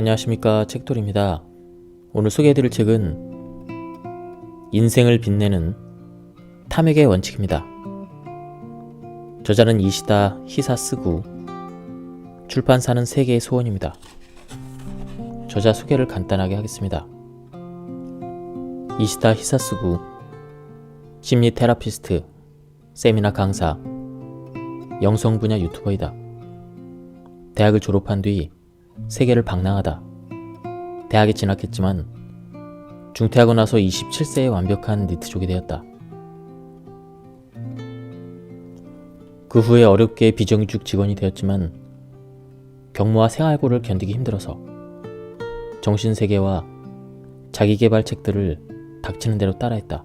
안녕하십니까, 책돌입니다. 오늘 소개해드릴 책은 인생을 빛내는 탐욕의 원칙입니다. 저자는 이시다 히사스구, 출판사는 세계의 소원입니다. 저자 소개를 간단하게 하겠습니다. 이시다 히사스구, 심리 테라피스트, 세미나 강사, 영성 분야 유튜버이다. 대학을 졸업한 뒤 세계를 방랑하다. 대학에 진학했지만 중퇴하고 나서 27세에 완벽한 니트족이 되었다. 그 후에 어렵게 비정규직 직원이 되었지만 경무와 생활고를 견디기 힘들어서 정신세계와 자기계발 책들을 닥치는 대로 따라했다.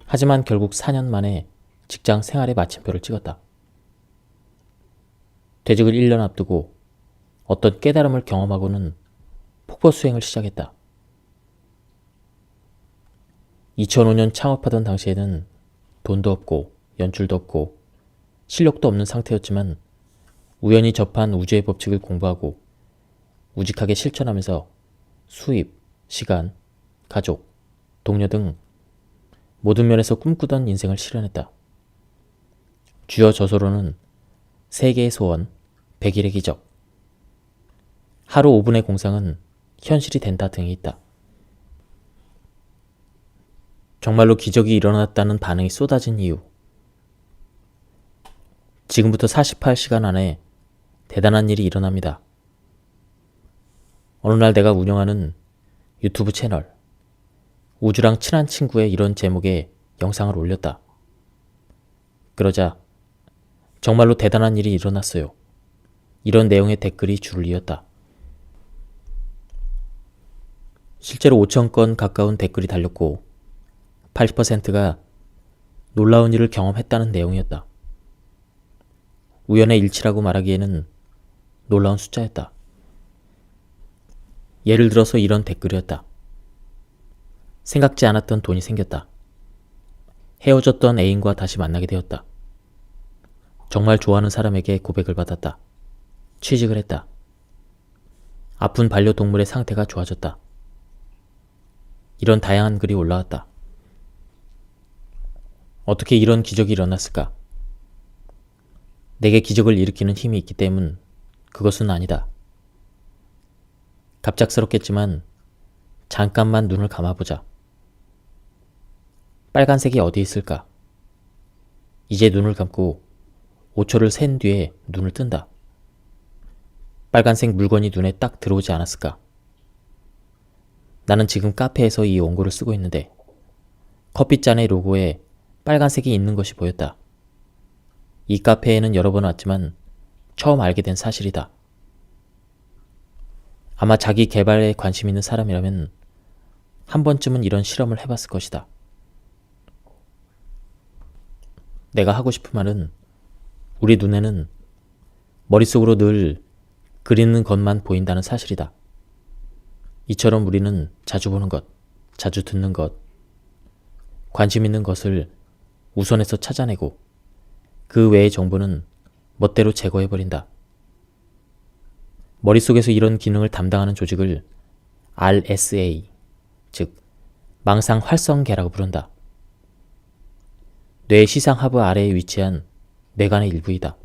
하지만 결국 4년 만에 직장 생활의 마침표를 찍었다. 퇴직을 1년 앞두고 어떤 깨달음을 경험하고는 폭포수행을 시작했다. 2005년 창업하던 당시에는 돈도 없고 연줄도 없고 실력도 없는 상태였지만 우연히 접한 우주의 법칙을 공부하고 우직하게 실천하면서 수입, 시간, 가족, 동료 등 모든 면에서 꿈꾸던 인생을 실현했다. 주요 저서로는 세계의 소원, 100일의 기적, 하루 5분의 공상은 현실이 된다 등이 있다. 정말로 기적이 일어났다는 반응이 쏟아진 이유. 지금부터 48시간 안에 대단한 일이 일어납니다. 어느 날 내가 운영하는 유튜브 채널 우주랑 친한 친구의 이런 제목의 영상을 올렸다. 그러자 정말로 대단한 일이 일어났어요. 이런 내용의 댓글이 줄을 이었다. 실제로 5,000건 가까운 댓글이 달렸고 80%가 놀라운 일을 경험했다는 내용이었다. 우연의 일치라고 말하기에는 놀라운 숫자였다. 예를 들어서 이런 댓글이었다. 생각지 않았던 돈이 생겼다. 헤어졌던 애인과 다시 만나게 되었다. 정말 좋아하는 사람에게 고백을 받았다. 취직을 했다. 아픈 반려동물의 상태가 좋아졌다. 이런 다양한 글이 올라왔다. 어떻게 이런 기적이 일어났을까? 내게 기적을 일으키는 힘이 있기 때문 그것은 아니다. 갑작스럽겠지만 잠깐만 눈을 감아보자. 빨간색이 어디 있을까? 이제 눈을 감고 5초를 센 뒤에 눈을 뜬다. 빨간색 물건이 눈에 딱 들어오지 않았을까? 나는 지금 카페에서 이 원고를 쓰고 있는데 커피잔의 로고에 빨간색이 있는 것이 보였다. 이 카페에는 여러 번 왔지만 처음 알게 된 사실이다. 아마 자기 개발에 관심 있는 사람이라면 한 번쯤은 이런 실험을 해봤을 것이다. 내가 하고 싶은 말은 우리 눈에는 머릿속으로 늘 그리는 것만 보인다는 사실이다. 이처럼 우리는 자주 보는 것, 자주 듣는 것, 관심 있는 것을 우선해서 찾아내고 그 외의 정보는 멋대로 제거해버린다. 머릿속에서 이런 기능을 담당하는 조직을 RSA, 즉 망상 활성계라고 부른다. 뇌의 시상하부 아래에 위치한 뇌관의 일부이다.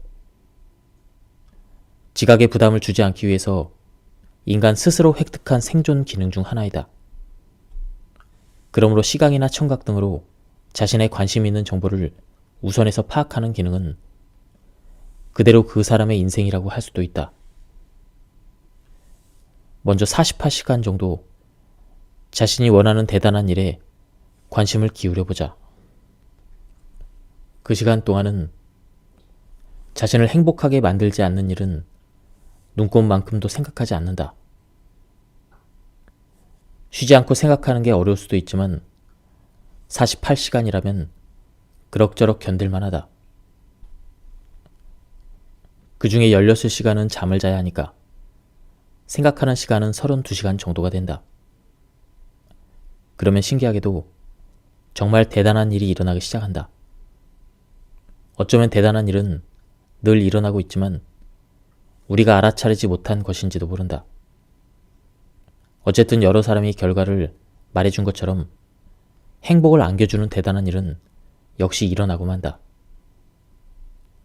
지각에 부담을 주지 않기 위해서 인간 스스로 획득한 생존 기능 중 하나이다. 그러므로 시각이나 청각 등으로 자신의 관심 있는 정보를 우선해서 파악하는 기능은 그대로 그 사람의 인생이라고 할 수도 있다. 먼저 48시간 정도 자신이 원하는 대단한 일에 관심을 기울여보자. 그 시간 동안은 자신을 행복하게 만들지 않는 일은 눈꼽만큼도 생각하지 않는다. 쉬지 않고 생각하는 게 어려울 수도 있지만 48시간이라면 그럭저럭 견딜만 하다. 그 중에 16시간은 잠을 자야 하니까 생각하는 시간은 32시간 정도가 된다. 그러면 신기하게도 정말 대단한 일이 일어나기 시작한다. 어쩌면 대단한 일은 늘 일어나고 있지만 우리가 알아차리지 못한 것인지도 모른다. 어쨌든 여러 사람이 결과를 말해준 것처럼 행복을 안겨주는 대단한 일은 역시 일어나고 만다.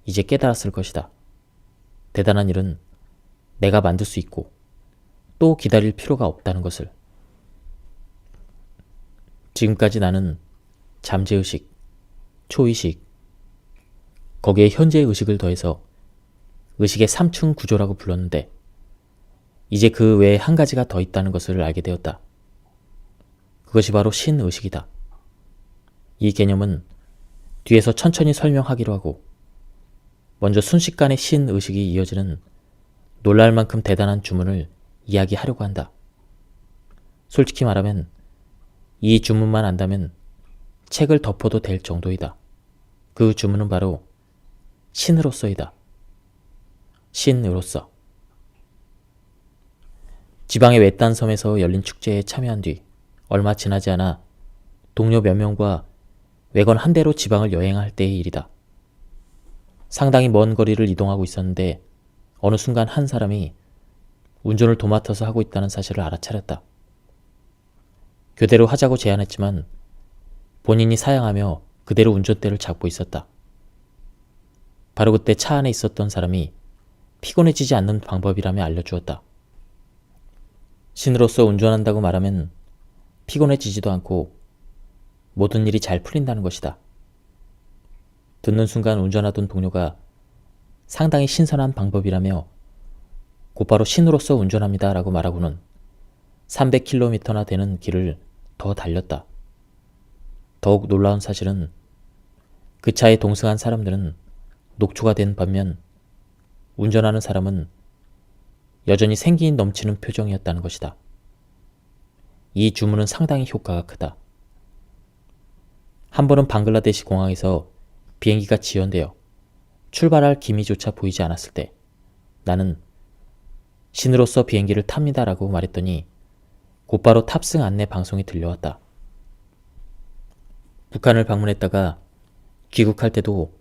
이제 깨달았을 것이다. 대단한 일은 내가 만들 수 있고 또 기다릴 필요가 없다는 것을. 지금까지 나는 잠재의식, 초의식, 거기에 현재의 의식을 더해서 의식의 3층 구조라고 불렀는데 이제 그 외에 한 가지가 더 있다는 것을 알게 되었다. 그것이 바로 신의식이다. 이 개념은 뒤에서 천천히 설명하기로 하고 먼저 순식간에 신의식이 이어지는 놀랄 만큼 대단한 주문을 이야기하려고 한다. 솔직히 말하면 이 주문만 안다면 책을 덮어도 될 정도이다. 그 주문은 바로 신으로서이다. 신으로서. 지방의 외딴 섬에서 열린 축제에 참여한 뒤 얼마 지나지 않아 동료 몇 명과 외건 한 대로 지방을 여행할 때의 일이다. 상당히 먼 거리를 이동하고 있었는데 어느 순간 한 사람이 운전을 도맡아서 하고 있다는 사실을 알아차렸다. 교대로 하자고 제안했지만 본인이 사양하며 그대로 운전대를 잡고 있었다. 바로 그때 차 안에 있었던 사람이 피곤해지지 않는 방법이라며 알려주었다. 신으로서 운전한다고 말하면 피곤해지지도 않고 모든 일이 잘 풀린다는 것이다. 듣는 순간 운전하던 동료가 상당히 신선한 방법이라며 곧바로 신으로서 운전합니다 라고 말하고는 300km나 되는 길을 더 달렸다. 더욱 놀라운 사실은 그 차에 동승한 사람들은 녹초가 된 반면 운전하는 사람은 여전히 생기 넘치는 표정이었다는 것이다. 이 주문은 상당히 효과가 크다. 한 번은 방글라데시 공항에서 비행기가 지연되어 출발할 기미조차 보이지 않았을 때 나는 신으로서 비행기를 탑니다라고 말했더니 곧바로 탑승 안내 방송이 들려왔다. 북한을 방문했다가 귀국할 때도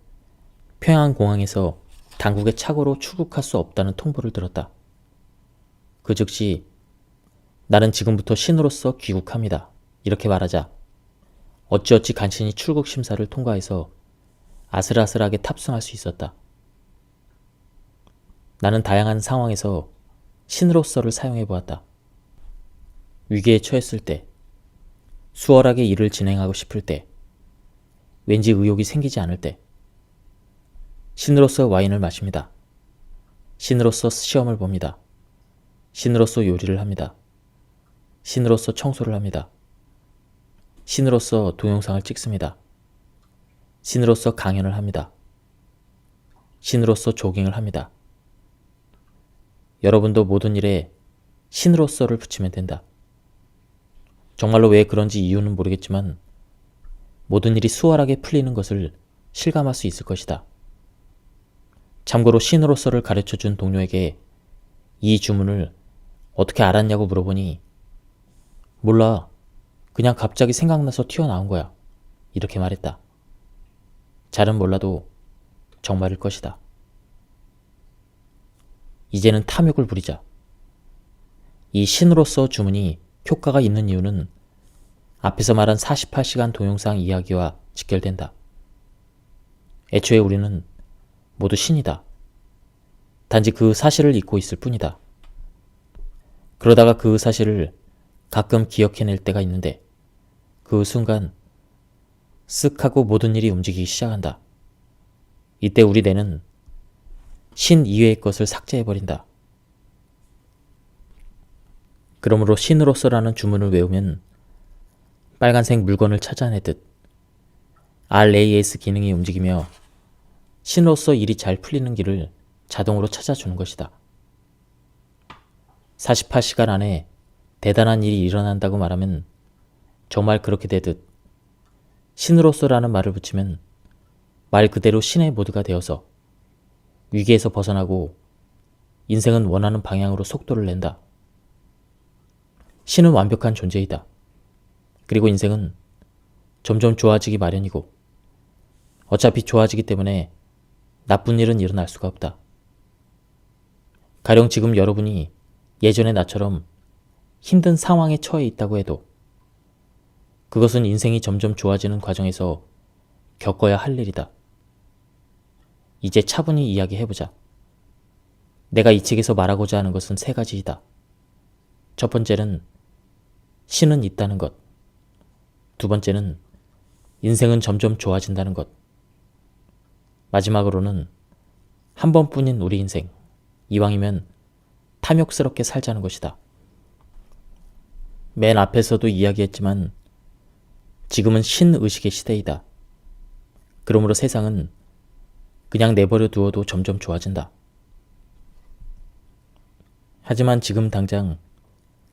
평양공항에서 당국의 착오로 출국할 수 없다는 통보를 들었다. 그 즉시 나는 지금부터 신으로서 귀국합니다. 이렇게 말하자 어찌어찌 간신히 출국 심사를 통과해서 아슬아슬하게 탑승할 수 있었다. 나는 다양한 상황에서 신으로서를 사용해보았다. 위기에 처했을 때, 수월하게 일을 진행하고 싶을 때, 왠지 의욕이 생기지 않을 때, 신으로서 와인을 마십니다. 신으로서 시험을 봅니다. 신으로서 요리를 합니다. 신으로서 청소를 합니다. 신으로서 동영상을 찍습니다. 신으로서 강연을 합니다. 신으로서 조깅을 합니다. 여러분도 모든 일에 신으로서를 붙이면 된다. 정말로 왜 그런지 이유는 모르겠지만 모든 일이 수월하게 풀리는 것을 실감할 수 있을 것이다. 참고로 신으로서를 가르쳐준 동료에게 이 주문을 어떻게 알았냐고 물어보니 몰라. 그냥 갑자기 생각나서 튀어나온 거야. 이렇게 말했다. 잘은 몰라도 정말일 것이다. 이제는 탐욕을 부리자. 이 신으로서 주문이 효과가 있는 이유는 앞에서 말한 48시간 동영상 이야기와 직결된다. 애초에 우리는 모두 신이다. 단지 그 사실을 잊고 있을 뿐이다. 그러다가 그 사실을 가끔 기억해낼 때가 있는데 그 순간 쓱 하고 모든 일이 움직이기 시작한다. 이때 우리 뇌는 신 이외의 것을 삭제해버린다. 그러므로 신으로서라는 주문을 외우면 빨간색 물건을 찾아내듯 RAS 기능이 움직이며 신으로서 일이 잘 풀리는 길을 자동으로 찾아주는 것이다. 48시간 안에 대단한 일이 일어난다고 말하면 정말 그렇게 되듯 신으로서라는 말을 붙이면 말 그대로 신의 모드가 되어서 위기에서 벗어나고 인생은 원하는 방향으로 속도를 낸다. 신은 완벽한 존재이다. 그리고 인생은 점점 좋아지기 마련이고 어차피 좋아지기 때문에 나쁜 일은 일어날 수가 없다. 가령 지금 여러분이 예전의 나처럼 힘든 상황에 처해 있다고 해도 그것은 인생이 점점 좋아지는 과정에서 겪어야 할 일이다. 이제 차분히 이야기해보자. 내가 이 책에서 말하고자 하는 것은 세 가지이다. 첫 번째는 신은 있다는 것. 두 번째는 인생은 점점 좋아진다는 것. 마지막으로는 한 번뿐인 우리 인생, 이왕이면 탐욕스럽게 살자는 것이다. 맨 앞에서도 이야기했지만 지금은 신의식의 시대이다. 그러므로 세상은 그냥 내버려 두어도 점점 좋아진다. 하지만 지금 당장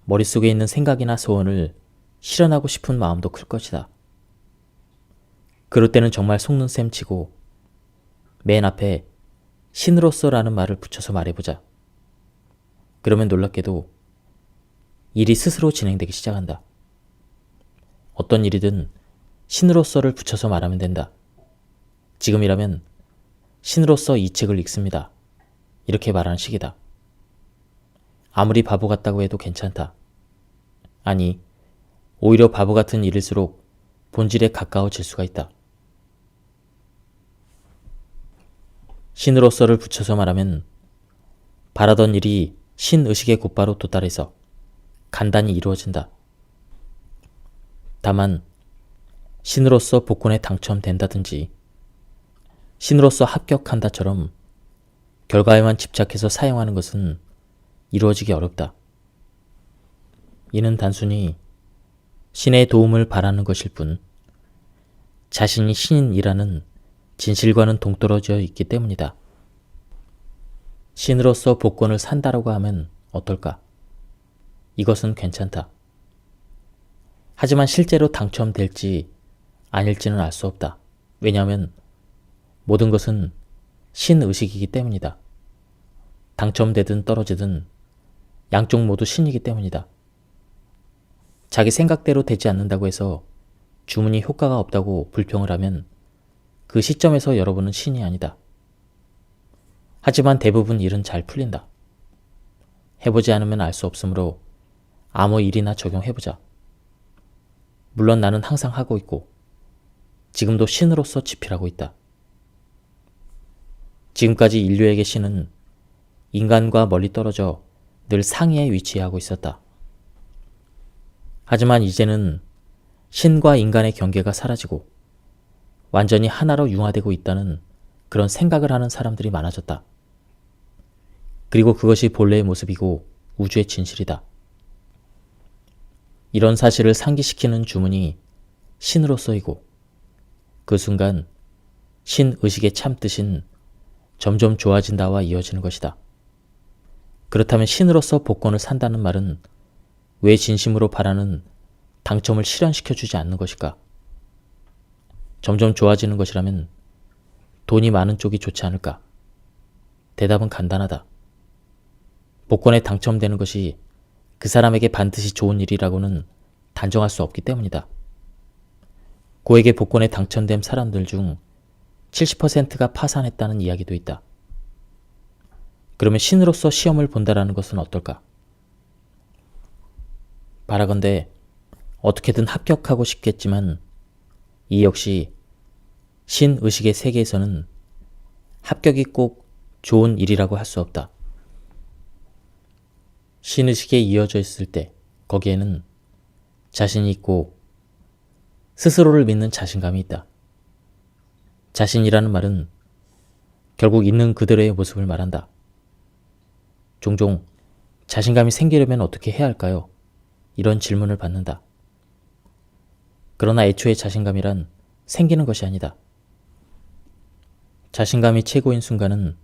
머릿속에 있는 생각이나 소원을 실현하고 싶은 마음도 클 것이다. 그럴 때는 정말 속는 셈 치고 맨 앞에 신으로서라는 말을 붙여서 말해보자. 그러면 놀랍게도 일이 스스로 진행되기 시작한다. 어떤 일이든 신으로서를 붙여서 말하면 된다. 지금이라면 신으로서 이 책을 읽습니다. 이렇게 말하는 식이다. 아무리 바보 같다고 해도 괜찮다. 아니, 오히려 바보 같은 일일수록 본질에 가까워질 수가 있다. 신으로서를 붙여서 말하면 바라던 일이 신의식에 곧바로 도달해서 간단히 이루어진다. 다만 신으로서 복권에 당첨된다든지 신으로서 합격한다처럼 결과에만 집착해서 사용하는 것은 이루어지기 어렵다. 이는 단순히 신의 도움을 바라는 것일 뿐 자신이 신이라는 진실과는 동떨어져 있기 때문이다. 신으로서 복권을 산다라고 하면 어떨까? 이것은 괜찮다. 하지만 실제로 당첨될지 아닐지는 알 수 없다. 왜냐하면 모든 것은 신의식이기 때문이다. 당첨되든 떨어지든 양쪽 모두 신이기 때문이다. 자기 생각대로 되지 않는다고 해서 주문이 효과가 없다고 불평을 하면 그 시점에서 여러분은 신이 아니다. 하지만 대부분 일은 잘 풀린다. 해보지 않으면 알 수 없으므로 아무 일이나 적용해보자. 물론 나는 항상 하고 있고 지금도 신으로서 집필하고 있다. 지금까지 인류에게 신은 인간과 멀리 떨어져 늘 상위에 위치하고 있었다. 하지만 이제는 신과 인간의 경계가 사라지고 완전히 하나로 융화되고 있다는 그런 생각을 하는 사람들이 많아졌다. 그리고 그것이 본래의 모습이고 우주의 진실이다. 이런 사실을 상기시키는 주문이 신으로서이고 그 순간 신의식의 참뜻인 점점 좋아진다와 이어지는 것이다. 그렇다면 신으로서 복권을 산다는 말은 왜 진심으로 바라는 당첨을 실현시켜주지 않는 것일까? 점점 좋아지는 것이라면 돈이 많은 쪽이 좋지 않을까? 대답은 간단하다. 복권에 당첨되는 것이 그 사람에게 반드시 좋은 일이라고는 단정할 수 없기 때문이다. 고에게 복권에 당첨된 사람들 중 70%가 파산했다는 이야기도 있다. 그러면 신으로서 시험을 본다라는 것은 어떨까? 바라건대 어떻게든 합격하고 싶겠지만 이 역시 신의식의 세계에서는 합격이 꼭 좋은 일이라고 할 수 없다. 신의식에 이어져 있을 때 거기에는 자신이 있고 스스로를 믿는 자신감이 있다. 자신이라는 말은 결국 있는 그대로의 모습을 말한다. 종종 자신감이 생기려면 어떻게 해야 할까요? 이런 질문을 받는다. 그러나 애초에 자신감이란 생기는 것이 아니다. 자신감이 최고인 순간은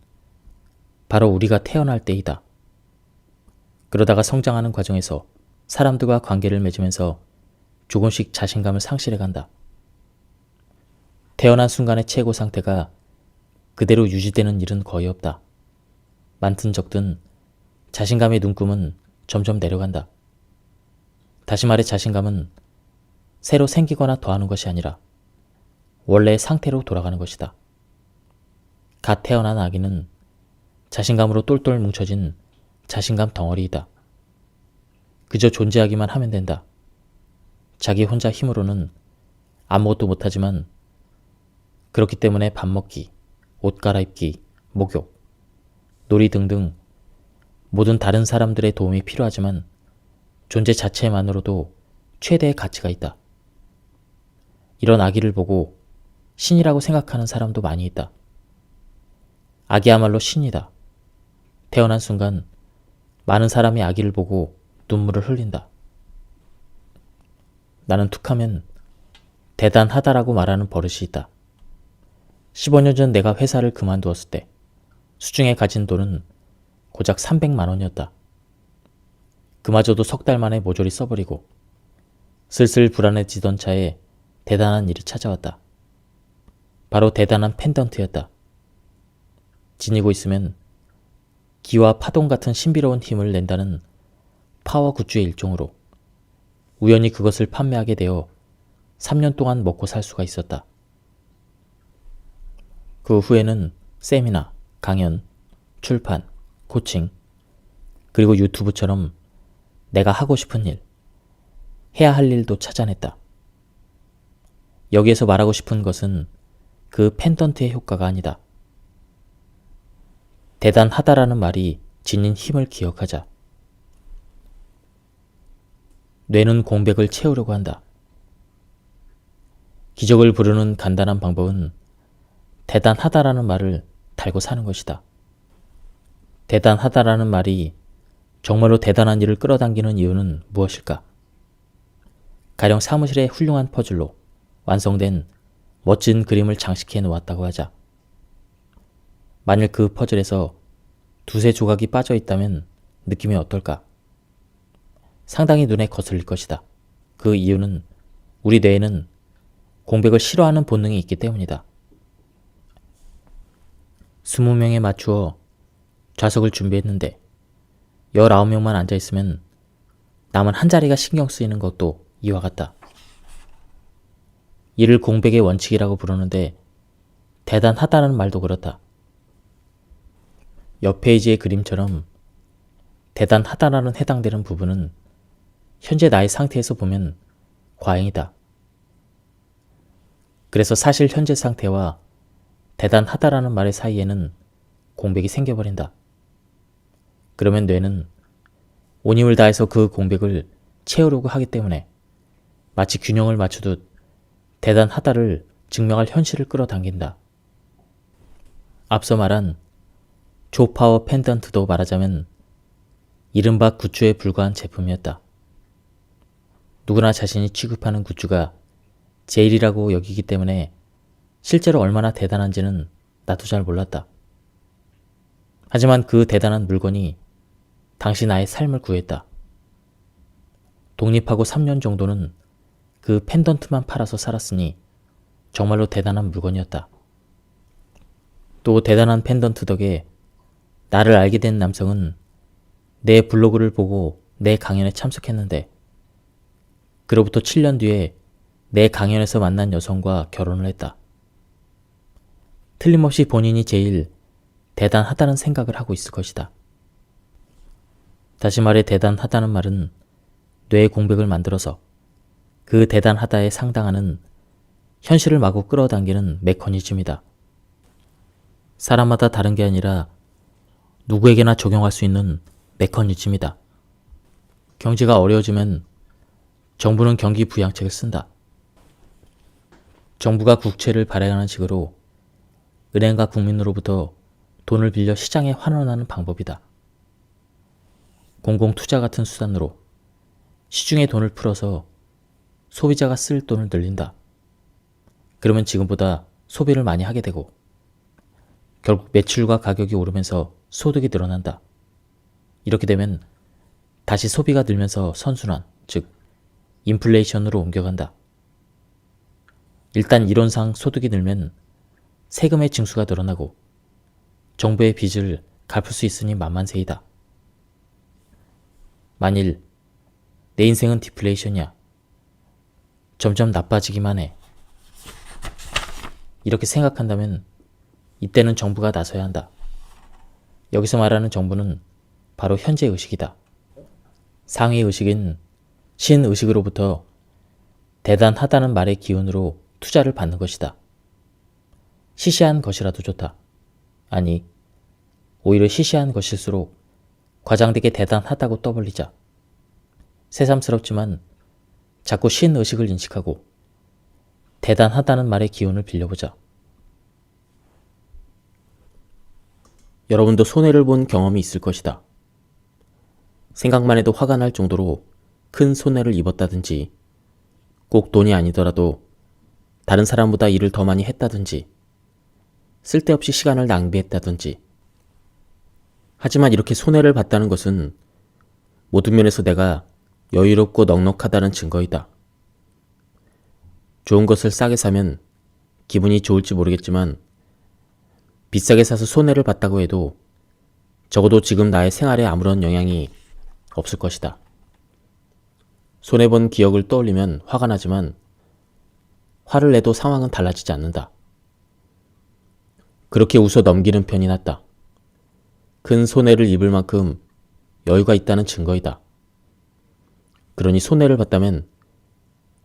바로 우리가 태어날 때이다. 그러다가 성장하는 과정에서 사람들과 관계를 맺으면서 조금씩 자신감을 상실해간다. 태어난 순간의 최고 상태가 그대로 유지되는 일은 거의 없다. 많든 적든 자신감의 눈금은 점점 내려간다. 다시 말해 자신감은 새로 생기거나 더하는 것이 아니라 원래의 상태로 돌아가는 것이다. 갓 태어난 아기는 자신감으로 똘똘 뭉쳐진 자신감 덩어리이다. 그저 존재하기만 하면 된다. 자기 혼자 힘으로는 아무것도 못하지만 그렇기 때문에 밥 먹기, 옷 갈아입기, 목욕, 놀이 등등 모든 다른 사람들의 도움이 필요하지만 존재 자체만으로도 최대의 가치가 있다. 이런 아기를 보고 신이라고 생각하는 사람도 많이 있다. 아기야말로 신이다. 태어난 순간 많은 사람이 아기를 보고 눈물을 흘린다. 나는 툭하면 대단하다라고 말하는 버릇이 있다. 15년 전 내가 회사를 그만두었을 때 수중에 가진 돈은 고작 300만 원이었다. 그마저도 석 달 만에 모조리 써버리고 슬슬 불안해지던 차에 대단한 일이 찾아왔다. 바로 대단한 펜던트였다. 지니고 있으면 기와 파동 같은 신비로운 힘을 낸다는 파워 굿즈의 일종으로 우연히 그것을 판매하게 되어 3년 동안 먹고 살 수가 있었다. 그 후에는 세미나, 강연, 출판, 코칭, 그리고 유튜브처럼 내가 하고 싶은 일, 해야 할 일도 찾아냈다. 여기에서 말하고 싶은 것은 그 펜던트의 효과가 아니다. 대단하다라는 말이 지닌 힘을 기억하자. 뇌는 공백을 채우려고 한다. 기적을 부르는 간단한 방법은 대단하다라는 말을 달고 사는 것이다. 대단하다라는 말이 정말로 대단한 일을 끌어당기는 이유는 무엇일까? 가령 사무실에 훌륭한 퍼즐로 완성된 멋진 그림을 장식해 놓았다고 하자. 만일 그 퍼즐에서 두세 조각이 빠져 있다면 느낌이 어떨까? 상당히 눈에 거슬릴 것이다. 그 이유는 우리 뇌에는 공백을 싫어하는 본능이 있기 때문이다. 20명에 맞추어 좌석을 준비했는데 19명만 앉아있으면 남은 한 자리가 신경 쓰이는 것도 이와 같다. 이를 공백의 원칙이라고 부르는데 대단하다는 말도 그렇다. 옆 페이지의 그림처럼 대단하다라는 해당되는 부분은 현재 나의 상태에서 보면 과잉이다. 그래서 사실 현재 상태와 대단하다라는 말의 사이에는 공백이 생겨버린다. 그러면 뇌는 온 힘을 다해서 그 공백을 채우려고 하기 때문에 마치 균형을 맞추듯 대단하다를 증명할 현실을 끌어당긴다. 앞서 말한 조파워 펜던트도 말하자면 이른바 굿즈에 불과한 제품이었다. 누구나 자신이 취급하는 굿즈가 제일이라고 여기기 때문에 실제로 얼마나 대단한지는 나도 잘 몰랐다. 하지만 그 대단한 물건이 당시 나의 삶을 구했다. 독립하고 3년 정도는 그 펜던트만 팔아서 살았으니 정말로 대단한 물건이었다. 또 대단한 펜던트 덕에 나를 알게 된 남성은 내 블로그를 보고 내 강연에 참석했는데 그로부터 7년 뒤에 내 강연에서 만난 여성과 결혼을 했다. 틀림없이 본인이 제일 대단하다는 생각을 하고 있을 것이다. 다시 말해 대단하다는 말은 뇌의 공백을 만들어서 그 대단하다에 상당하는 현실을 마구 끌어당기는 메커니즘이다. 사람마다 다른 게 아니라 누구에게나 적용할 수 있는 메커니즘이다. 경제가 어려워지면 정부는 경기 부양책을 쓴다. 정부가 국채를 발행하는 식으로 은행과 국민으로부터 돈을 빌려 시장에 환원하는 방법이다. 공공투자 같은 수단으로 시중에 돈을 풀어서 소비자가 쓸 돈을 늘린다. 그러면 지금보다 소비를 많이 하게 되고 결국 매출과 가격이 오르면서 소득이 늘어난다. 이렇게 되면 다시 소비가 늘면서 선순환, 즉 인플레이션으로 옮겨간다. 일단 이론상 소득이 늘면 세금의 징수가 늘어나고 정부의 빚을 갚을 수 있으니 만만세이다. 만일 내 인생은 디플레이션이야. 점점 나빠지기만 해. 이렇게 생각한다면 이때는 정부가 나서야 한다. 여기서 말하는 정부는 바로 현재 의식이다. 상위 의식인 신의식으로부터 대단하다는 말의 기운으로 투자를 받는 것이다. 시시한 것이라도 좋다. 아니, 오히려 시시한 것일수록 과장되게 대단하다고 떠벌리자. 새삼스럽지만 자꾸 신의식을 인식하고 대단하다는 말의 기운을 빌려보자. 여러분도 손해를 본 경험이 있을 것이다. 생각만 해도 화가 날 정도로 큰 손해를 입었다든지, 꼭 돈이 아니더라도 다른 사람보다 일을 더 많이 했다든지, 쓸데없이 시간을 낭비했다든지. 하지만 이렇게 손해를 봤다는 것은 모든 면에서 내가 여유롭고 넉넉하다는 증거이다. 좋은 것을 싸게 사면 기분이 좋을지 모르겠지만 비싸게 사서 손해를 봤다고 해도 적어도 지금 나의 생활에 아무런 영향이 없을 것이다. 손해본 기억을 떠올리면 화가 나지만 화를 내도 상황은 달라지지 않는다. 그렇게 웃어 넘기는 편이 낫다. 큰 손해를 입을 만큼 여유가 있다는 증거이다. 그러니 손해를 봤다면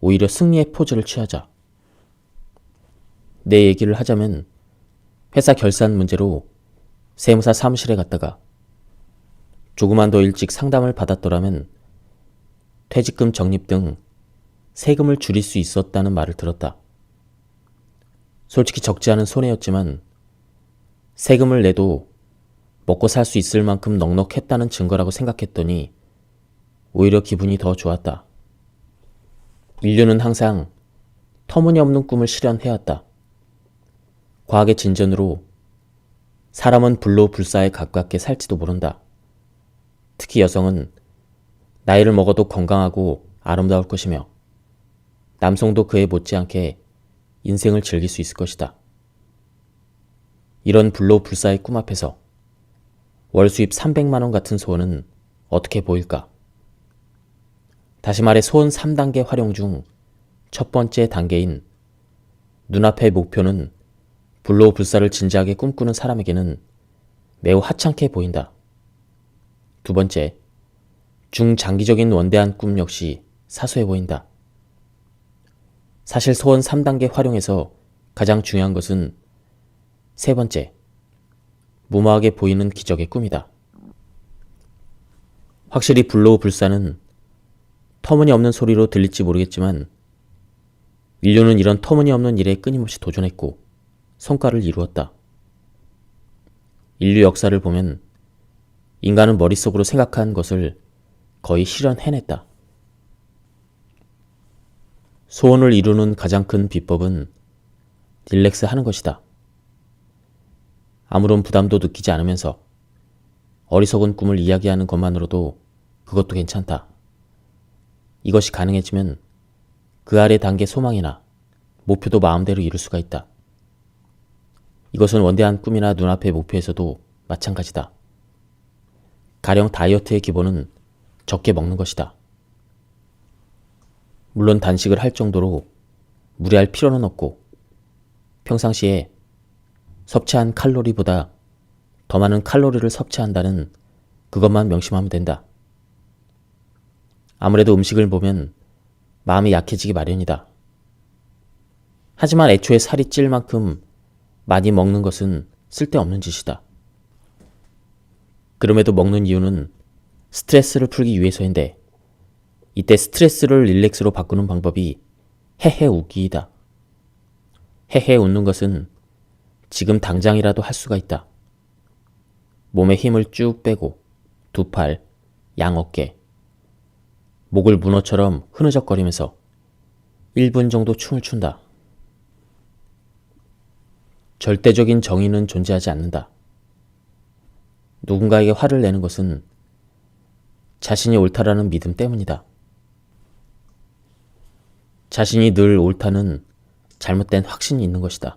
오히려 승리의 포즈를 취하자. 내 얘기를 하자면 회사 결산 문제로 세무사 사무실에 갔다가 조금만 더 일찍 상담을 받았더라면 퇴직금 적립 등 세금을 줄일 수 있었다는 말을 들었다. 솔직히 적지 않은 손해였지만 세금을 내도 먹고 살 수 있을 만큼 넉넉했다는 증거라고 생각했더니 오히려 기분이 더 좋았다. 인류는 항상 터무니없는 꿈을 실현해왔다. 과학의 진전으로 사람은 불로불사에 가깝게 살지도 모른다. 특히 여성은 나이를 먹어도 건강하고 아름다울 것이며 남성도 그에 못지않게 인생을 즐길 수 있을 것이다. 이런 불로불사의 꿈 앞에서 월 수입 300만 원 같은 소원은 어떻게 보일까? 다시 말해 소원 3단계 활용 중 첫 번째 단계인 눈앞의 목표는 불로불사를 진지하게 꿈꾸는 사람에게는 매우 하찮게 보인다. 두 번째, 중장기적인 원대한 꿈 역시 사소해 보인다. 사실 소원 3단계 활용에서 가장 중요한 것은 세 번째, 무모하게 보이는 기적의 꿈이다. 확실히 불로불사는 터무니없는 소리로 들릴지 모르겠지만 인류는 이런 터무니없는 일에 끊임없이 도전했고 성과를 이루었다. 인류 역사를 보면 인간은 머릿속으로 생각한 것을 거의 실현해냈다. 소원을 이루는 가장 큰 비법은 릴렉스 하는 것이다. 아무런 부담도 느끼지 않으면서 어리석은 꿈을 이야기하는 것만으로도 그것도 괜찮다. 이것이 가능해지면 그 아래 단계 소망이나 목표도 마음대로 이룰 수가 있다. 이것은 원대한 꿈이나 눈앞의 목표에서도 마찬가지다. 가령 다이어트의 기본은 적게 먹는 것이다. 물론 단식을 할 정도로 무리할 필요는 없고 평상시에 섭취한 칼로리보다 더 많은 칼로리를 섭취한다는 그것만 명심하면 된다. 아무래도 음식을 보면 마음이 약해지기 마련이다. 하지만 애초에 살이 찔 만큼 많이 먹는 것은 쓸데없는 짓이다. 그럼에도 먹는 이유는 스트레스를 풀기 위해서인데 이때 스트레스를 릴렉스로 바꾸는 방법이 헤헤 웃기이다. 헤헤 웃는 것은 지금 당장이라도 할 수가 있다. 몸에 힘을 쭉 빼고 두 팔, 양 어깨, 목을 문어처럼 흐느적거리면서 1분 정도 춤을 춘다. 절대적인 정의는 존재하지 않는다. 누군가에게 화를 내는 것은 자신이 옳다라는 믿음 때문이다. 자신이 늘 옳다는 잘못된 확신이 있는 것이다.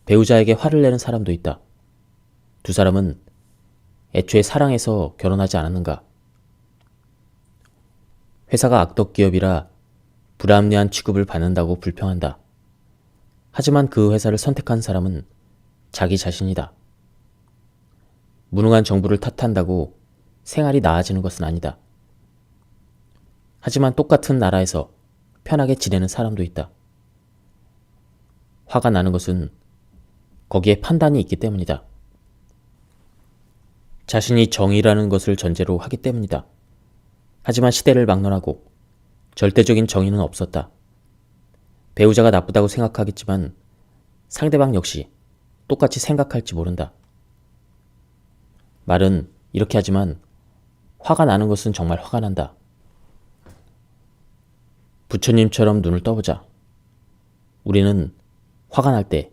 배우자에게 화를 내는 사람도 있다. 두 사람은 애초에 사랑해서 결혼하지 않았는가? 회사가 악덕 기업이라 불합리한 취급을 받는다고 불평한다. 하지만 그 회사를 선택한 사람은 자기 자신이다. 무능한 정부를 탓한다고 생활이 나아지는 것은 아니다. 하지만 똑같은 나라에서 편하게 지내는 사람도 있다. 화가 나는 것은 거기에 판단이 있기 때문이다. 자신이 정의라는 것을 전제로 하기 때문이다. 하지만 시대를 막론하고 절대적인 정의는 없었다. 배우자가 나쁘다고 생각하겠지만 상대방 역시 똑같이 생각할지 모른다. 말은 이렇게 하지만 화가 나는 것은 정말 화가 난다. 부처님처럼 눈을 떠보자. 우리는 화가 날 때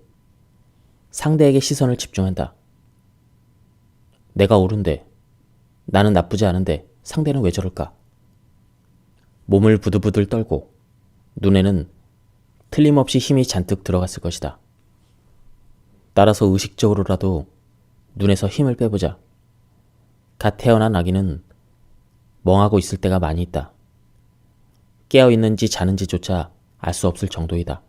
상대에게 시선을 집중한다. 내가 옳은데, 나는 나쁘지 않은데 상대는 왜 저럴까? 몸을 부들부들 떨고 눈에는 틀림없이 힘이 잔뜩 들어갔을 것이다. 따라서 의식적으로라도 눈에서 힘을 빼보자. 갓 태어난 아기는 멍하고 있을 때가 많이 있다. 깨어있는지 자는지조차 알 수 없을 정도이다.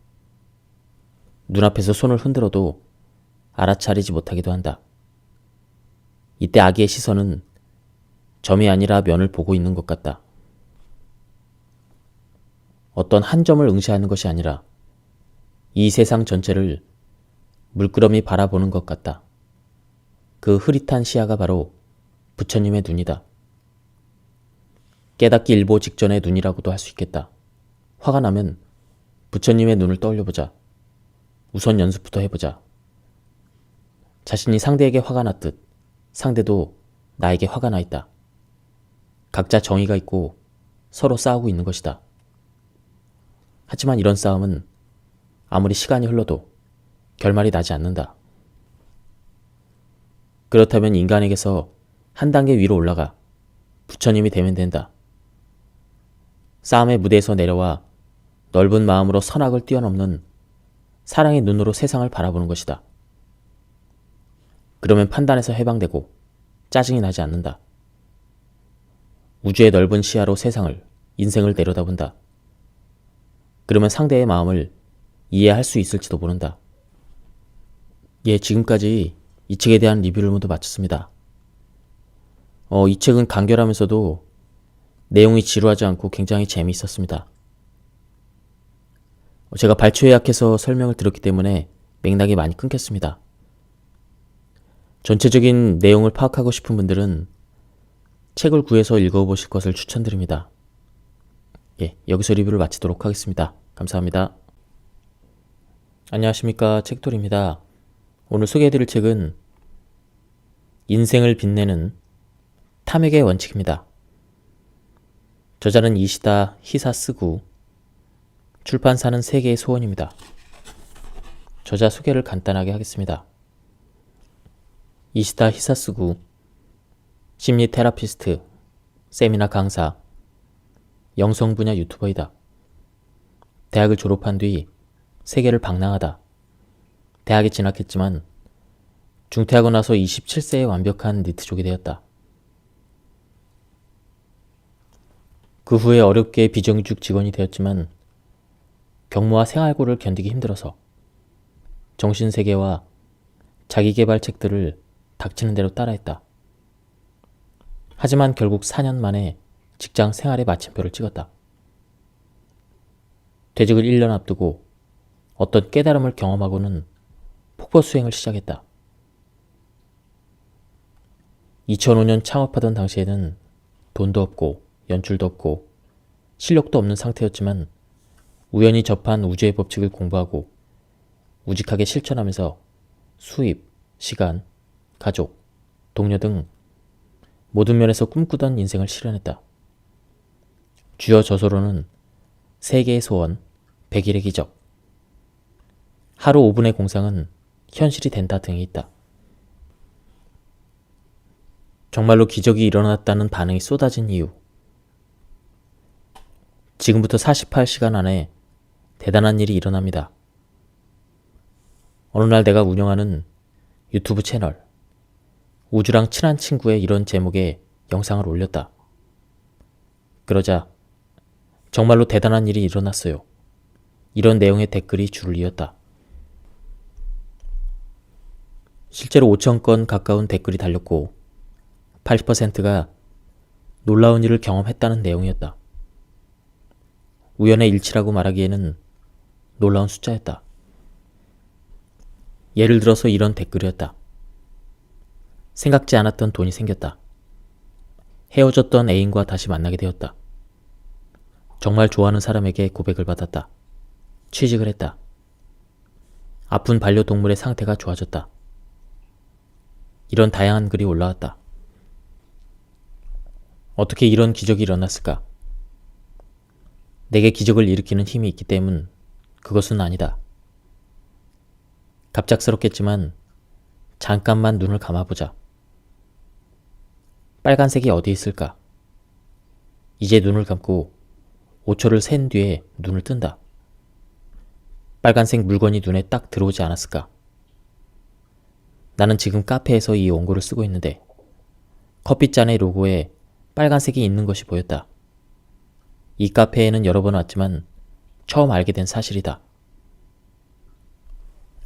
눈앞에서 손을 흔들어도 알아차리지 못하기도 한다. 이때 아기의 시선은 점이 아니라 면을 보고 있는 것 같다. 어떤 한 점을 응시하는 것이 아니라 이 세상 전체를 물끄러미 바라보는 것 같다. 그 흐릿한 시야가 바로 부처님의 눈이다. 깨닫기 일보 직전의 눈이라고도 할 수 있겠다. 화가 나면 부처님의 눈을 떠올려보자. 우선 연습부터 해보자. 자신이 상대에게 화가 났듯 상대도 나에게 화가 나 있다. 각자 정의가 있고 서로 싸우고 있는 것이다. 하지만 이런 싸움은 아무리 시간이 흘러도 결말이 나지 않는다. 그렇다면 인간에게서 한 단계 위로 올라가 부처님이 되면 된다. 싸움의 무대에서 내려와 넓은 마음으로 선악을 뛰어넘는 사랑의 눈으로 세상을 바라보는 것이다. 그러면 판단에서 해방되고 짜증이 나지 않는다. 우주의 넓은 시야로 세상을, 인생을 내려다본다. 그러면 상대의 마음을 이해할 수 있을지도 모른다. 예, 지금까지 이 책에 대한 리뷰를 모두 마쳤습니다. 이 책은 간결하면서도 내용이 지루하지 않고 굉장히 재미있었습니다. 제가 발초에 약해서 설명을 들었기 때문에 맥락이 많이 끊겼습니다. 전체적인 내용을 파악하고 싶은 분들은 책을 구해서 읽어보실 것을 추천드립니다. 예, 여기서 리뷰를 마치도록 하겠습니다. 감사합니다. 안녕하십니까, 책돌입니다. 오늘 소개해드릴 책은 인생을 빛내는 탐욕의 원칙입니다. 저자는 이시다 히사스구, 출판사는 세계의 소원입니다. 저자 소개를 간단하게 하겠습니다. 이시다 히사스구, 심리 테라피스트, 세미나 강사, 영성 분야 유튜버이다. 대학을 졸업한 뒤 세계를 방랑하다. 대학에 진학했지만 중퇴하고 나서 27세에 완벽한 니트족이 되었다. 그 후에 어렵게 비정규직 직원이 되었지만 경무와 생활고를 견디기 힘들어서 정신세계와 자기계발 책들을 닥치는 대로 따라했다. 하지만 결국 4년 만에 직장 생활의 마침표를 찍었다. 퇴직을 1년 앞두고 어떤 깨달음을 경험하고는 폭포수행을 시작했다. 2005년 창업하던 당시에는 돈도 없고 연출도 없고 실력도 없는 상태였지만 우연히 접한 우주의 법칙을 공부하고 우직하게 실천하면서 수입, 시간, 가족, 동료 등 모든 면에서 꿈꾸던 인생을 실현했다. 주요 저서로는 세계의 소원, 100일의 기적, 하루 5분의 공상은 현실이 된다 등이 있다. 정말로 기적이 일어났다는 반응이 쏟아진 이유. 지금부터 48시간 안에 대단한 일이 일어납니다. 어느 날 내가 운영하는 유튜브 채널 우주랑 친한 친구의 이런 제목의 영상을 올렸다. 그러자 정말로 대단한 일이 일어났어요. 이런 내용의 댓글이 줄을 이었다. 실제로 5천 건 가까운 댓글이 달렸고 80%가 놀라운 일을 경험했다는 내용이었다. 우연의 일치라고 말하기에는 놀라운 숫자였다. 예를 들어서 이런 댓글이었다. 생각지 않았던 돈이 생겼다. 헤어졌던 애인과 다시 만나게 되었다. 정말 좋아하는 사람에게 고백을 받았다. 취직을 했다. 아픈 반려동물의 상태가 좋아졌다. 이런 다양한 글이 올라왔다. 어떻게 이런 기적이 일어났을까? 내게 기적을 일으키는 힘이 있기 때문 그것은 아니다. 갑작스럽겠지만 잠깐만 눈을 감아보자. 빨간색이 어디 있을까? 이제 눈을 감고 5초를 센 뒤에 눈을 뜬다. 빨간색 물건이 눈에 딱 들어오지 않았을까? 나는 지금 카페에서 이 원고를 쓰고 있는데 커피잔의 로고에 빨간색이 있는 것이 보였다. 이 카페에는 여러 번 왔지만 처음 알게 된 사실이다.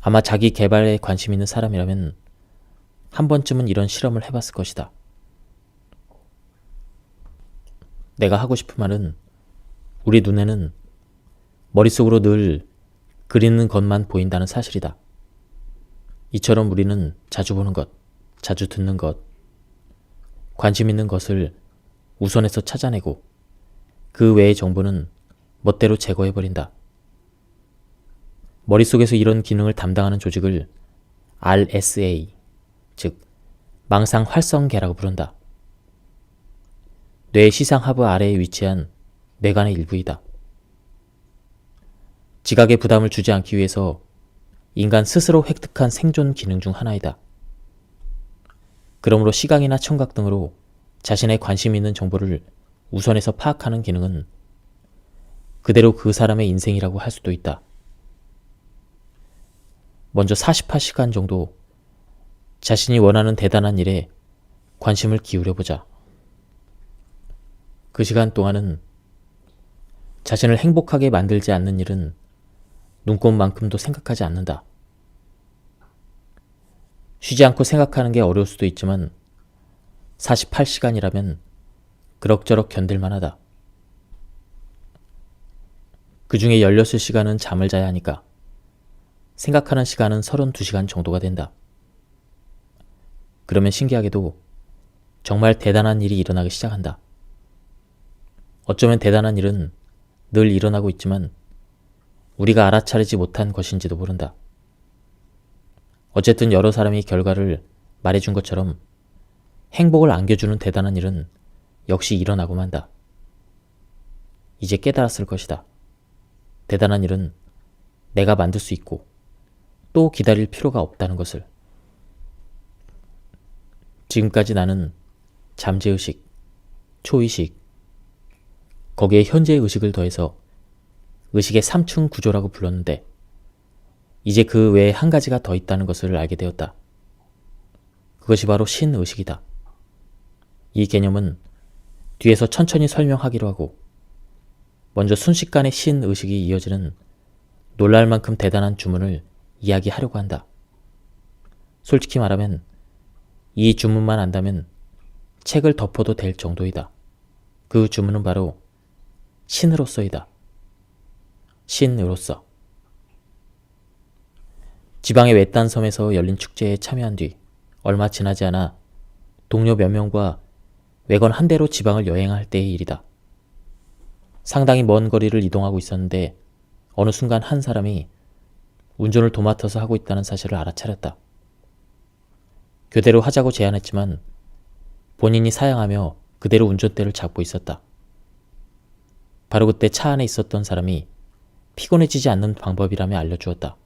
아마 자기 개발에 관심 있는 사람이라면 한 번쯤은 이런 실험을 해봤을 것이다. 내가 하고 싶은 말은 우리 눈에는 머릿속으로 늘 그리는 것만 보인다는 사실이다. 이처럼 우리는 자주 보는 것, 자주 듣는 것, 관심 있는 것을 우선해서 찾아내고 그 외의 정보는 멋대로 제거해버린다. 머릿속에서 이런 기능을 담당하는 조직을 RSA, 즉 망상 활성계라고 부른다. 뇌의 시상하부 아래에 위치한 뇌관의 일부이다. 지각에 부담을 주지 않기 위해서 인간 스스로 획득한 생존 기능 중 하나이다. 그러므로 시각이나 청각 등으로 자신의 관심 있는 정보를 우선해서 파악하는 기능은 그대로 그 사람의 인생이라고 할 수도 있다. 먼저 48시간 정도 자신이 원하는 대단한 일에 관심을 기울여보자. 그 시간 동안은 자신을 행복하게 만들지 않는 일은 눈꼽만큼도 생각하지 않는다. 쉬지 않고 생각하는 게 어려울 수도 있지만 48시간이라면 그럭저럭 견딜만 하다. 그 중에 16시간은 잠을 자야 하니까 생각하는 시간은 32시간 정도가 된다. 그러면 신기하게도 정말 대단한 일이 일어나기 시작한다. 어쩌면 대단한 일은 늘 일어나고 있지만 우리가 알아차리지 못한 것인지도 모른다. 어쨌든 여러 사람이 결과를 말해준 것처럼 행복을 안겨주는 대단한 일은 역시 일어나고 만다. 이제 깨달았을 것이다. 대단한 일은 내가 만들 수 있고 또 기다릴 필요가 없다는 것을. 지금까지 나는 잠재의식, 초의식, 거기에 현재의식을 더해서 의식의 3층 구조라고 불렀는데 이제 그 외에 한 가지가 더 있다는 것을 알게 되었다. 그것이 바로 신의식이다. 이 개념은 뒤에서 천천히 설명하기로 하고 먼저 순식간에 신의식이 이어지는 놀랄 만큼 대단한 주문을 이야기하려고 한다. 솔직히 말하면 이 주문만 안다면 책을 덮어도 될 정도이다. 그 주문은 바로 신으로서이다. 신으로서. 지방의 외딴 섬에서 열린 축제에 참여한 뒤 얼마 지나지 않아 동료 몇 명과 외건 한 대로 지방을 여행할 때의 일이다. 상당히 먼 거리를 이동하고 있었는데 어느 순간 한 사람이 운전을 도맡아서 하고 있다는 사실을 알아차렸다. 교대로 하자고 제안했지만 본인이 사양하며 그대로 운전대를 잡고 있었다. 바로 그때 차 안에 있었던 사람이 피곤해지지 않는 방법이라며 알려주었다.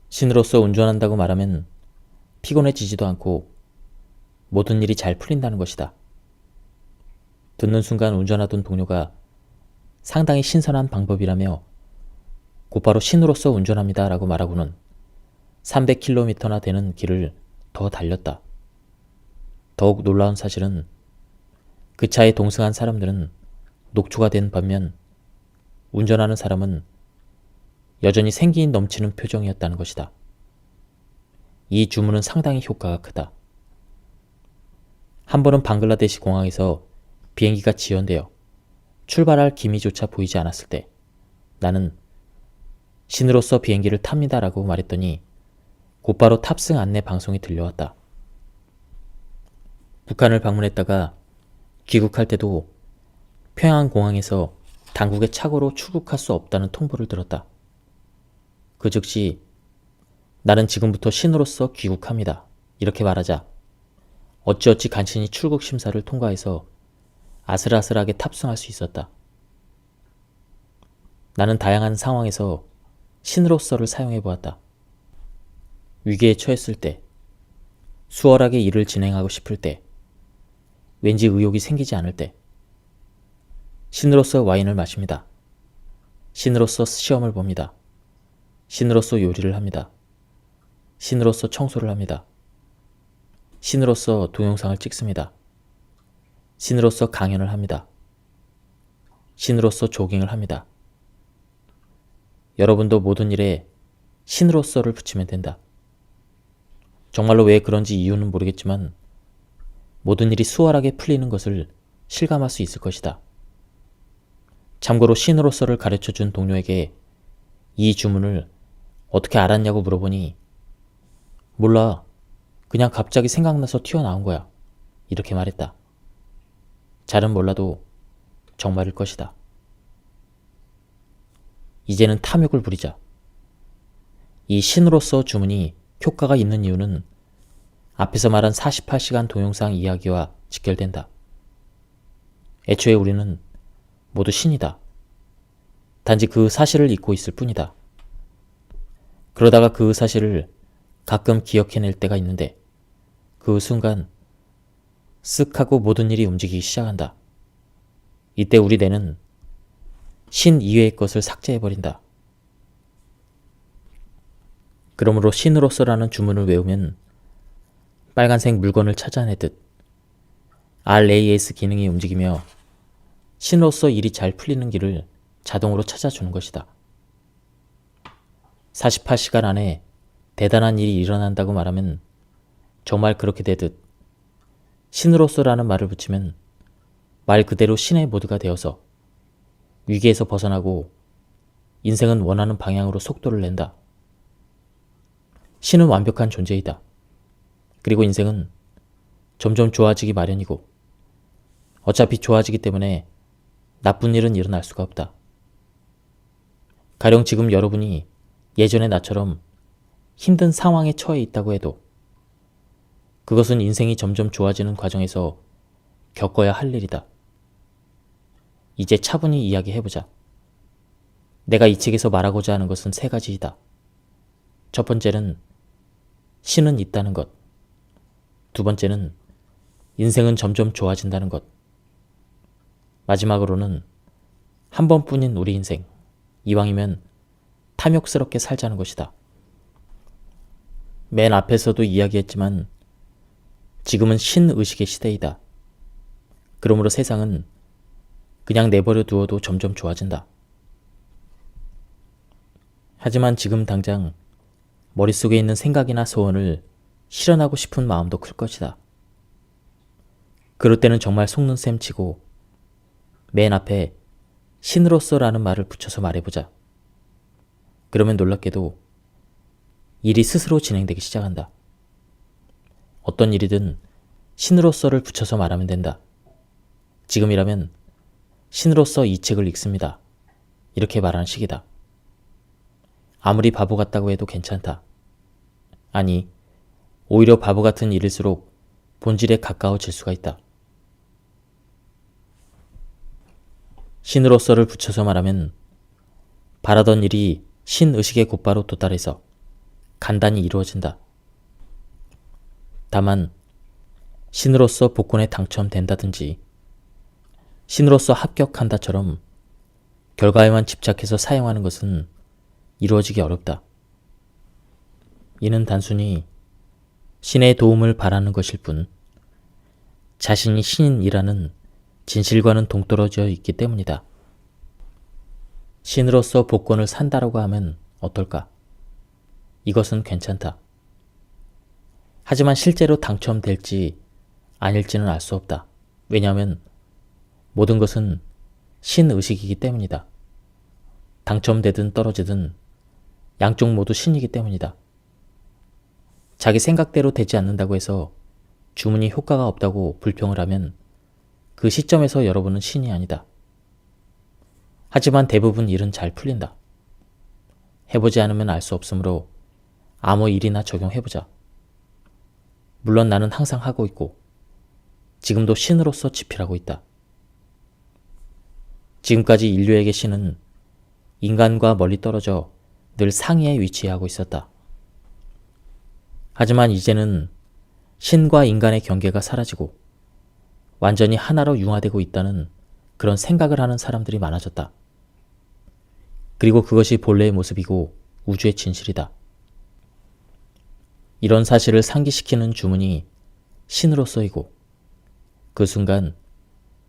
신으로서 운전한다고 말하면 피곤해지지도 않고 모든 일이 잘 풀린다는 것이다. 듣는 순간 운전하던 동료가 상당히 신선한 방법이라며 곧바로 신으로서 운전합니다 라고 말하고는 300km나 되는 길을 더 달렸다. 더욱 놀라운 사실은 그 차에 동승한 사람들은 녹초가 된 반면 운전하는 사람은 여전히 생기 넘치는 표정이었다는 것이다. 이 주문은 상당히 효과가 크다. 한 번은 방글라데시 공항에서 비행기가 지연되어 출발할 기미조차 보이지 않았을 때 나는 신으로서 비행기를 탑니다라고 말했더니 곧바로 탑승 안내 방송이 들려왔다. 북한을 방문했다가 귀국할 때도 평양공항에서 당국의 착오로 출국할 수 없다는 통보를 들었다. 그 즉시 나는 지금부터 신으로서 귀국합니다. 이렇게 말하자 어찌어찌 간신히 출국 심사를 통과해서 아슬아슬하게 탑승할 수 있었다. 나는 다양한 상황에서 신으로서를 사용해 보았다. 위기에 처했을 때, 수월하게 일을 진행하고 싶을 때, 왠지 의욕이 생기지 않을 때, 신으로서 와인을 마십니다. 신으로서 시험을 봅니다. 신으로서 요리를 합니다. 신으로서 청소를 합니다. 신으로서 동영상을 찍습니다. 신으로서 강연을 합니다. 신으로서 조깅을 합니다. 여러분도 모든 일에 신으로서를 붙이면 된다. 정말로 왜 그런지 이유는 모르겠지만 모든 일이 수월하게 풀리는 것을 실감할 수 있을 것이다. 참고로 신으로서를 가르쳐준 동료에게 이 주문을 어떻게 알았냐고 물어보니 몰라. 그냥 갑자기 생각나서 튀어나온 거야. 이렇게 말했다. 잘은 몰라도 정말일 것이다. 이제는 탐욕을 부리자. 이 신으로서 주문이 효과가 있는 이유는 앞에서 말한 48시간 동영상 이야기와 직결된다. 애초에 우리는 모두 신이다. 단지 그 사실을 잊고 있을 뿐이다. 그러다가 그 사실을 가끔 기억해낼 때가 있는데 그 순간 쓱 하고 모든 일이 움직이기 시작한다. 이때 우리 뇌는 신 이외의 것을 삭제해버린다. 그러므로 신으로서라는 주문을 외우면 빨간색 물건을 찾아내듯 RAS 기능이 움직이며 신으로서 일이 잘 풀리는 길을 자동으로 찾아주는 것이다. 48시간 안에 대단한 일이 일어난다고 말하면 정말 그렇게 되듯 신으로서라는 말을 붙이면 말 그대로 신의 모드가 되어서 위기에서 벗어나고 인생은 원하는 방향으로 속도를 낸다. 신은 완벽한 존재이다. 그리고 인생은 점점 좋아지기 마련이고 어차피 좋아지기 때문에 나쁜 일은 일어날 수가 없다. 가령 지금 여러분이 예전의 나처럼 힘든 상황에 처해 있다고 해도 그것은 인생이 점점 좋아지는 과정에서 겪어야 할 일이다. 이제 차분히 이야기해보자. 내가 이 책에서 말하고자 하는 것은 세 가지이다. 첫 번째는 신은 있다는 것. 두 번째는 인생은 점점 좋아진다는 것. 마지막으로는 한 번뿐인 우리 인생, 이왕이면 탐욕스럽게 살자는 것이다. 맨 앞에서도 이야기했지만 지금은 신의식의 시대이다. 그러므로 세상은 그냥 내버려 두어도 점점 좋아진다. 하지만 지금 당장 머릿속에 있는 생각이나 소원을 실현하고 싶은 마음도 클 것이다. 그럴 때는 정말 속는 셈 치고 맨 앞에 신으로서라는 말을 붙여서 말해보자. 그러면 놀랍게도 일이 스스로 진행되기 시작한다. 어떤 일이든 신으로서를 붙여서 말하면 된다. 지금이라면 신으로서 이 책을 읽습니다. 이렇게 말하는 식이다. 아무리 바보 같다고 해도 괜찮다. 아니, 오히려 바보 같은 일일수록 본질에 가까워질 수가 있다. 신으로서를 붙여서 말하면 바라던 일이 신의식에 곧바로 도달해서 간단히 이루어진다. 다만 신으로서 복권에 당첨된다든지 신으로서 합격한다처럼 결과에만 집착해서 사용하는 것은 이루어지기 어렵다. 이는 단순히 신의 도움을 바라는 것일 뿐 자신이 신이라는 진실과는 동떨어져 있기 때문이다. 신으로서 복권을 산다라고 하면 어떨까? 이것은 괜찮다. 하지만 실제로 당첨될지 아닐지는 알 수 없다. 왜냐하면 모든 것은 신의식이기 때문이다. 당첨되든 떨어지든 양쪽 모두 신이기 때문이다. 자기 생각대로 되지 않는다고 해서 주문이 효과가 없다고 불평을 하면 그 시점에서 여러분은 신이 아니다. 하지만 대부분 일은 잘 풀린다. 해보지 않으면 알 수 없으므로 아무 일이나 적용해보자. 물론 나는 항상 하고 있고 지금도 신으로서 지필하고 있다. 지금까지 인류에게 신은 인간과 멀리 떨어져 늘 상위에 위치하고 있었다. 하지만 이제는 신과 인간의 경계가 사라지고 완전히 하나로 융화되고 있다는 그런 생각을 하는 사람들이 많아졌다. 그리고 그것이 본래의 모습이고 우주의 진실이다. 이런 사실을 상기시키는 주문이 신으로 쓰이고 그 순간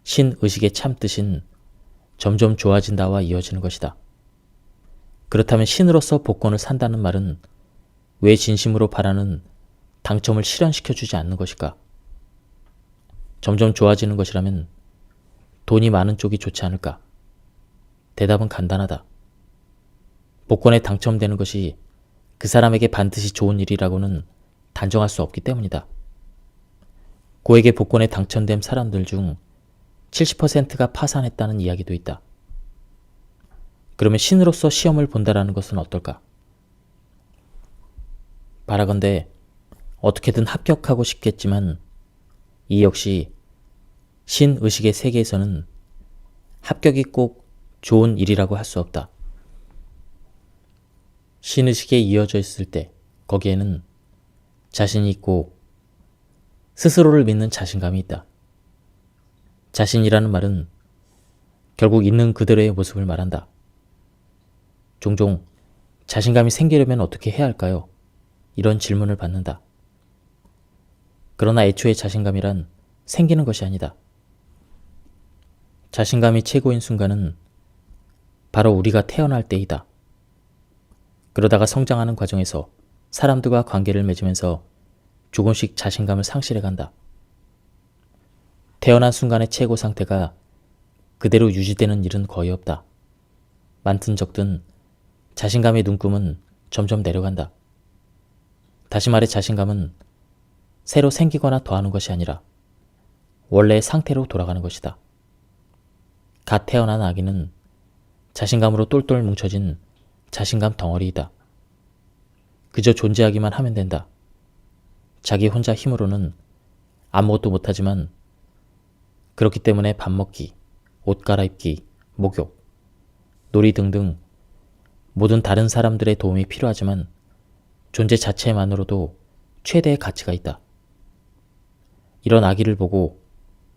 신의식의 참뜻인 점점 좋아진다와 이어지는 것이다. 그렇다면 신으로서 복권을 산다는 말은 왜 진심으로 바라는 당첨을 실현시켜주지 않는 것일까? 점점 좋아지는 것이라면 돈이 많은 쪽이 좋지 않을까? 대답은 간단하다. 복권에 당첨되는 것이 그 사람에게 반드시 좋은 일이라고는 단정할 수 없기 때문이다. 고에게 복권에 당첨된 사람들 중 70%가 파산했다는 이야기도 있다. 그러면 신으로서 시험을 본다라는 것은 어떨까? 바라건대 어떻게든 합격하고 싶겠지만 이 역시 신의식의 세계에서는 합격이 꼭 좋은 일이라고 할 수 없다. 신의식에 이어져 있을 때 거기에는 자신이 있고 스스로를 믿는 자신감이 있다. 자신이라는 말은 결국 있는 그대로의 모습을 말한다. 종종 자신감이 생기려면 어떻게 해야 할까요? 이런 질문을 받는다. 그러나 애초에 자신감이란 생기는 것이 아니다. 자신감이 최고인 순간은 바로 우리가 태어날 때이다. 그러다가 성장하는 과정에서 사람들과 관계를 맺으면서 조금씩 자신감을 상실해 간다. 태어난 순간의 최고 상태가 그대로 유지되는 일은 거의 없다. 많든 적든 자신감의 눈금은 점점 내려간다. 다시 말해 자신감은 새로 생기거나 더하는 것이 아니라 원래의 상태로 돌아가는 것이다. 갓 태어난 아기는 자신감으로 똘똘 뭉쳐진 자신감 덩어리이다. 그저 존재하기만 하면 된다. 자기 혼자 힘으로는 아무것도 못하지만 그렇기 때문에 밥 먹기, 옷 갈아입기, 목욕, 놀이 등등 모든 다른 사람들의 도움이 필요하지만 존재 자체만으로도 최대의 가치가 있다. 이런 아기를 보고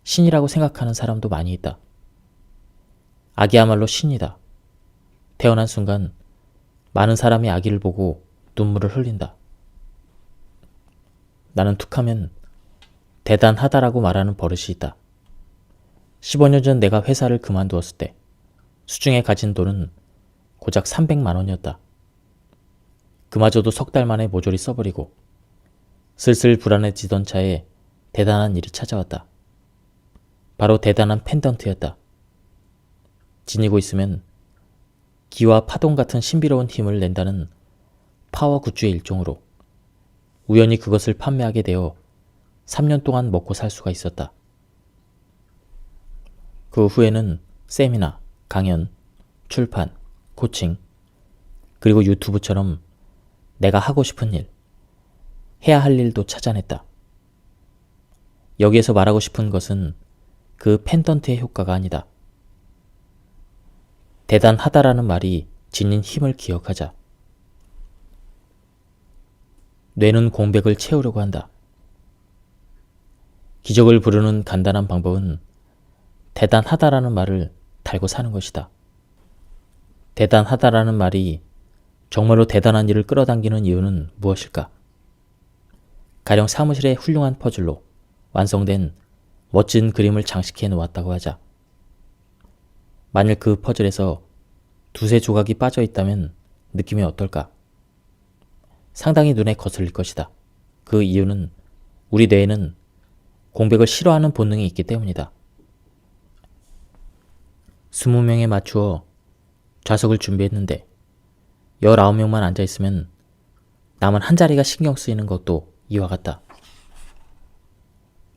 신이라고 생각하는 사람도 많이 있다. 아기야말로 신이다. 태어난 순간 많은 사람이 아기를 보고 눈물을 흘린다. 나는 툭하면 대단하다라고 말하는 버릇이 있다. 15년 전 내가 회사를 그만두었을 때 수중에 가진 돈은 고작 300만 원이었다. 그마저도 석 달 만에 모조리 써버리고 슬슬 불안해지던 차에 대단한 일이 찾아왔다. 바로 대단한 펜던트였다. 지니고 있으면 기와 파동 같은 신비로운 힘을 낸다는 파워 굿즈의 일종으로 우연히 그것을 판매하게 되어 3년 동안 먹고 살 수가 있었다. 그 후에는 세미나, 강연, 출판, 코칭, 그리고 유튜브처럼 내가 하고 싶은 일, 해야 할 일도 찾아냈다. 여기에서 말하고 싶은 것은 그 펜던트의 효과가 아니다. 대단하다라는 말이 지닌 힘을 기억하자. 뇌는 공백을 채우려고 한다. 기적을 부르는 간단한 방법은 대단하다라는 말을 달고 사는 것이다. 대단하다라는 말이 정말로 대단한 일을 끌어당기는 이유는 무엇일까? 가령 사무실의 훌륭한 퍼즐로 완성된 멋진 그림을 장식해 놓았다고 하자. 만일 그 퍼즐에서 두세 조각이 빠져 있다면 느낌이 어떨까? 상당히 눈에 거슬릴 것이다. 그 이유는 우리 뇌에는 공백을 싫어하는 본능이 있기 때문이다. 20명에 맞추어 좌석을 준비했는데 19명만 앉아있으면 남은 한 자리가 신경 쓰이는 것도 이와 같다.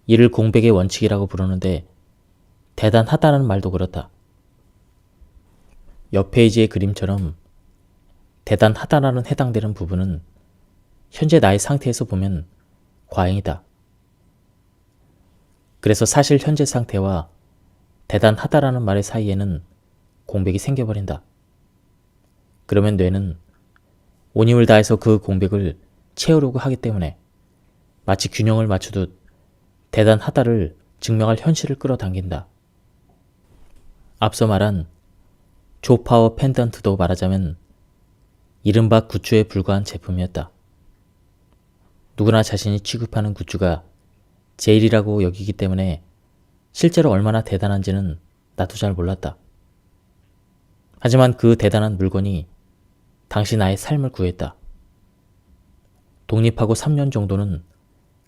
이를 공백의 원칙이라고 부르는데 대단하다는 말도 그렇다. 옆 페이지의 그림처럼 대단하다라는 해당되는 부분은 현재 나의 상태에서 보면 과잉이다. 그래서 사실 현재 상태와 대단하다라는 말의 사이에는 공백이 생겨버린다. 그러면 뇌는 온 힘을 다해서 그 공백을 채우려고 하기 때문에 마치 균형을 맞추듯 대단하다를 증명할 현실을 끌어당긴다. 앞서 말한 조파워 펜던트도 말하자면 이른바 굿즈에 불과한 제품이었다. 누구나 자신이 취급하는 굿즈가 제일이라고 여기기 때문에 실제로 얼마나 대단한지는 나도 잘 몰랐다. 하지만 그 대단한 물건이 당시 나의 삶을 구했다. 독립하고 3년 정도는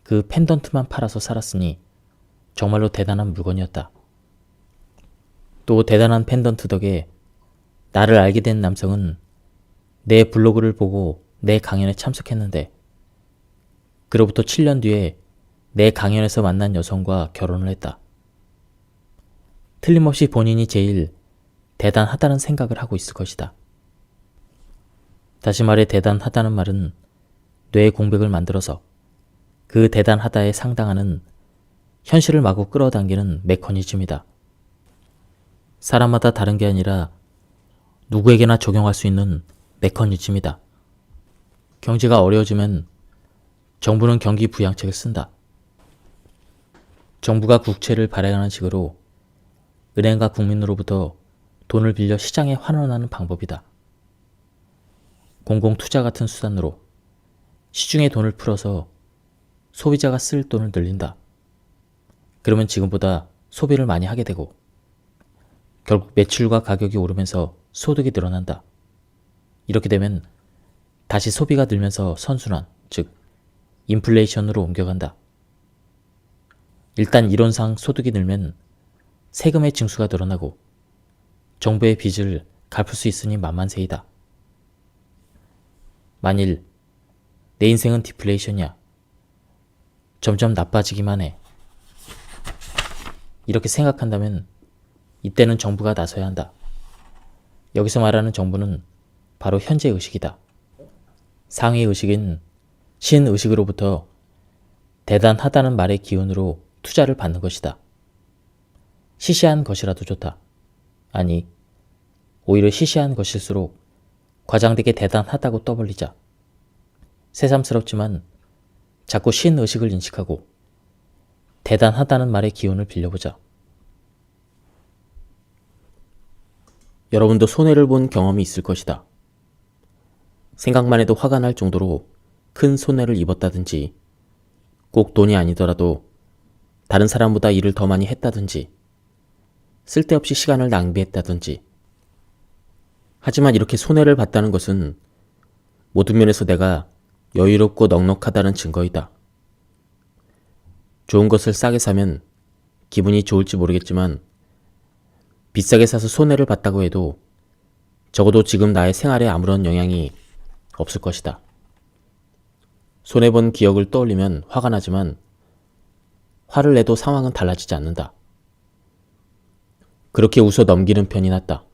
그 펜던트만 팔아서 살았으니 정말로 대단한 물건이었다. 또 대단한 펜던트 덕에 나를 알게 된 남성은 내 블로그를 보고 내 강연에 참석했는데 그로부터 7년 뒤에 내 강연에서 만난 여성과 결혼을 했다. 틀림없이 본인이 제일 대단하다는 생각을 하고 있을 것이다. 다시 말해 대단하다는 말은 뇌의 공백을 만들어서 그 대단하다에 상당하는 현실을 마구 끌어당기는 메커니즘이다. 사람마다 다른 게 아니라 누구에게나 적용할 수 있는 메커니즘이다. 경제가 어려워지면 정부는 경기 부양책을 쓴다. 정부가 국채를 발행하는 식으로 은행과 국민으로부터 돈을 빌려 시장에 환원하는 방법이다. 공공투자 같은 수단으로 시중에 돈을 풀어서 소비자가 쓸 돈을 늘린다. 그러면 지금보다 소비를 많이 하게 되고 결국 매출과 가격이 오르면서 소득이 늘어난다. 이렇게 되면 다시 소비가 늘면서 선순환, 즉 인플레이션으로 옮겨간다. 일단 이론상 소득이 늘면 세금의 징수가 늘어나고 정부의 빚을 갚을 수 있으니 만만세이다. 만일 내 인생은 디플레이션이야. 점점 나빠지기만 해. 이렇게 생각한다면 이때는 정부가 나서야 한다. 여기서 말하는 정부는 바로 현재의식이다. 상위의식인 신의식으로부터 대단하다는 말의 기운으로 투자를 받는 것이다. 시시한 것이라도 좋다. 아니, 오히려 시시한 것일수록 과장되게 대단하다고 떠벌리자. 새삼스럽지만 자꾸 신의식을 인식하고 대단하다는 말의 기운을 빌려보자. 여러분도 손해를 본 경험이 있을 것이다. 생각만 해도 화가 날 정도로 큰 손해를 입었다든지, 꼭 돈이 아니더라도 다른 사람보다 일을 더 많이 했다든지, 쓸데없이 시간을 낭비했다든지. 하지만 이렇게 손해를 봤다는 것은 모든 면에서 내가 여유롭고 넉넉하다는 증거이다. 좋은 것을 싸게 사면 기분이 좋을지 모르겠지만 비싸게 사서 손해를 봤다고 해도 적어도 지금 나의 생활에 아무런 영향이 없을 것이다. 손해본 기억을 떠올리면 화가 나지만 화를 내도 상황은 달라지지 않는다. 그렇게 웃어 넘기는 편이 낫다.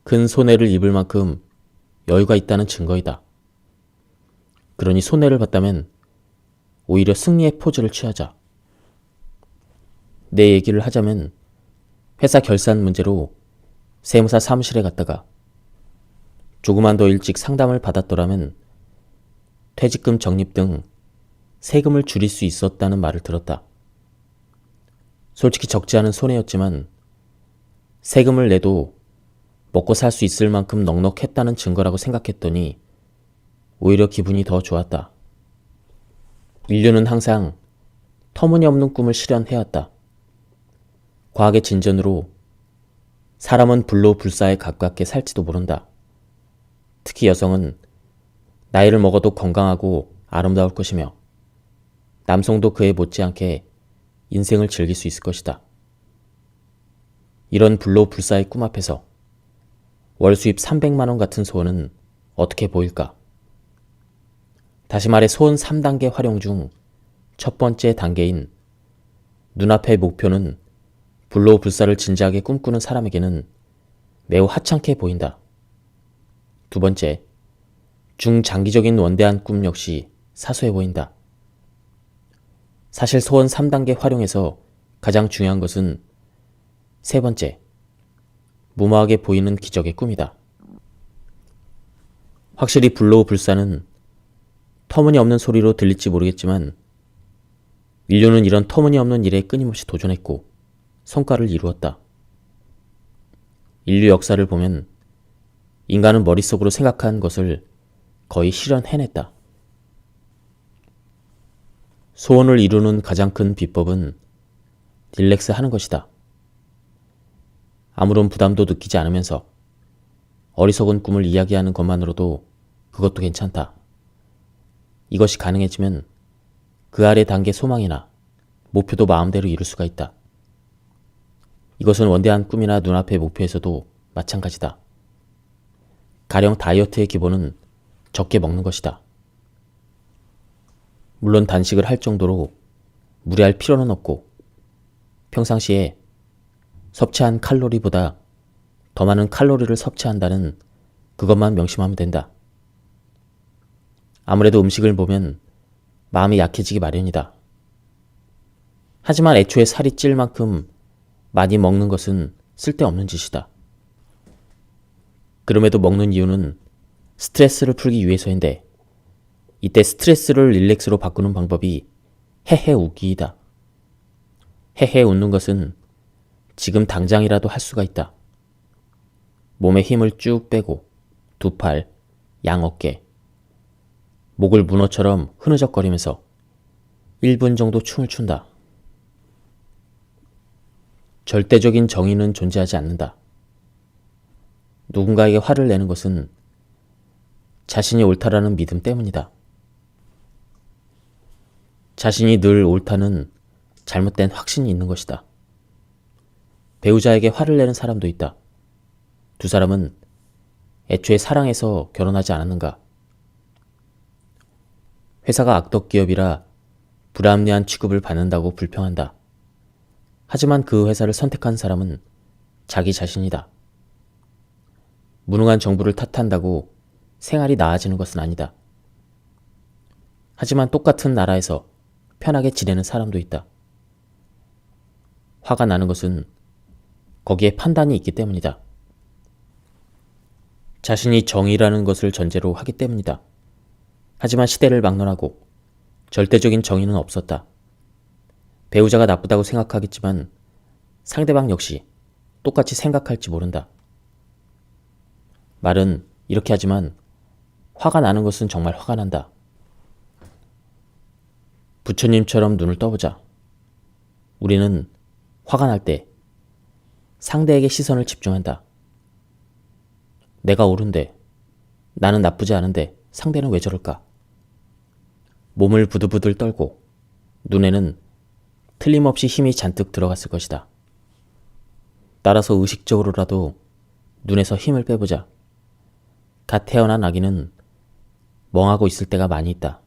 큰 손해를 입을 만큼 여유가 있다는 증거이다. 그러니 손해를 봤다면 오히려 승리의 포즈를 취하자. 내 얘기를 하자면 회사 결산 문제로 세무사 사무실에 갔다가 조금만 더 일찍 상담을 받았더라면 퇴직금 적립 등 세금을 줄일 수 있었다는 말을 들었다. 솔직히 적지 않은 손해였지만 세금을 내도 먹고 살 수 있을 만큼 넉넉했다는 증거라고 생각했더니 오히려 기분이 더 좋았다. 인류는 항상 터무니없는 꿈을 실현해왔다. 과학의 진전으로 사람은 불로불사에 가깝게 살지도 모른다. 특히 여성은 나이를 먹어도 건강하고 아름다울 것이며 남성도 그에 못지않게 인생을 즐길 수 있을 것이다. 이런 불로불사의 꿈 앞에서 월 수입 300만 원 같은 소원은 어떻게 보일까? 다시 말해 소원 3단계 활용 중 첫 번째 단계인 눈앞의 목표는 불로불사를 진지하게 꿈꾸는 사람에게는 매우 하찮게 보인다. 두 번째, 중장기적인 원대한 꿈 역시 사소해 보인다. 사실 소원 3단계 활용에서 가장 중요한 것은 세 번째, 무모하게 보이는 기적의 꿈이다. 확실히 불로불사는 터무니없는 소리로 들릴지 모르겠지만 인류는 이런 터무니없는 일에 끊임없이 도전했고 성과를 이루었다. 인류 역사를 보면 인간은 머릿속으로 생각한 것을 거의 실현해냈다. 소원을 이루는 가장 큰 비법은 릴렉스 하는 것이다. 아무런 부담도 느끼지 않으면서 어리석은 꿈을 이야기하는 것만으로도 그것도 괜찮다. 이것이 가능해지면 그 아래 단계 소망이나 목표도 마음대로 이룰 수가 있다. 이것은 원대한 꿈이나 눈앞의 목표에서도 마찬가지다. 가령 다이어트의 기본은 적게 먹는 것이다. 물론 단식을 할 정도로 무리할 필요는 없고 평상시에 섭취한 칼로리보다 더 많은 칼로리를 섭취한다는 그것만 명심하면 된다. 아무래도 음식을 보면 마음이 약해지기 마련이다. 하지만 애초에 살이 찔 만큼 많이 먹는 것은 쓸데없는 짓이다. 그럼에도 먹는 이유는 스트레스를 풀기 위해서인데 이때 스트레스를 릴렉스로 바꾸는 방법이 헤헤 웃기이다. 헤헤 웃는 것은 지금 당장이라도 할 수가 있다. 몸에 힘을 쭉 빼고 두 팔, 양 어깨, 목을 문어처럼 흐느적거리면서 1분 정도 춤을 춘다. 절대적인 정의는 존재하지 않는다. 누군가에게 화를 내는 것은 자신이 옳다라는 믿음 때문이다. 자신이 늘 옳다는 잘못된 확신이 있는 것이다. 배우자에게 화를 내는 사람도 있다. 두 사람은 애초에 사랑해서 결혼하지 않았는가? 회사가 악덕기업이라 불합리한 취급을 받는다고 불평한다. 하지만 그 회사를 선택한 사람은 자기 자신이다. 무능한 정부를 탓한다고 생활이 나아지는 것은 아니다. 하지만 똑같은 나라에서 편하게 지내는 사람도 있다. 화가 나는 것은 거기에 판단이 있기 때문이다. 자신이 정의라는 것을 전제로 하기 때문이다. 하지만 시대를 막론하고 절대적인 정의는 없었다. 배우자가 나쁘다고 생각하겠지만 상대방 역시 똑같이 생각할지 모른다. 말은 이렇게 하지만 화가 나는 것은 정말 화가 난다. 부처님처럼 눈을 떠보자. 우리는 화가 날 때 상대에게 시선을 집중한다. 내가 옳은데, 나는 나쁘지 않은데 상대는 왜 저럴까? 몸을 부들부들 떨고 눈에는 틀림없이 힘이 잔뜩 들어갔을 것이다. 따라서 의식적으로라도 눈에서 힘을 빼보자. 갓 태어난 아기는 멍하고 있을 때가 많이 있다.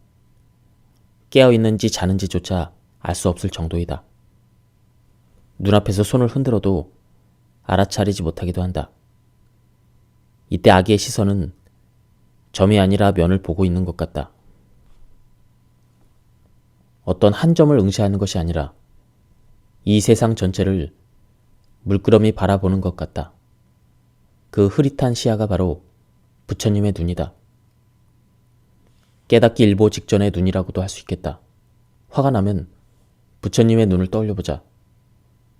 깨어있는지 자는지조차 알 수 없을 정도이다. 눈앞에서 손을 흔들어도 알아차리지 못하기도 한다. 이때 아기의 시선은 점이 아니라 면을 보고 있는 것 같다. 어떤 한 점을 응시하는 것이 아니라 이 세상 전체를 물끄러미 바라보는 것 같다. 그 흐릿한 시야가 바로 부처님의 눈이다. 깨닫기 일보 직전의 눈이라고도 할 수 있겠다. 화가 나면 부처님의 눈을 떠올려보자.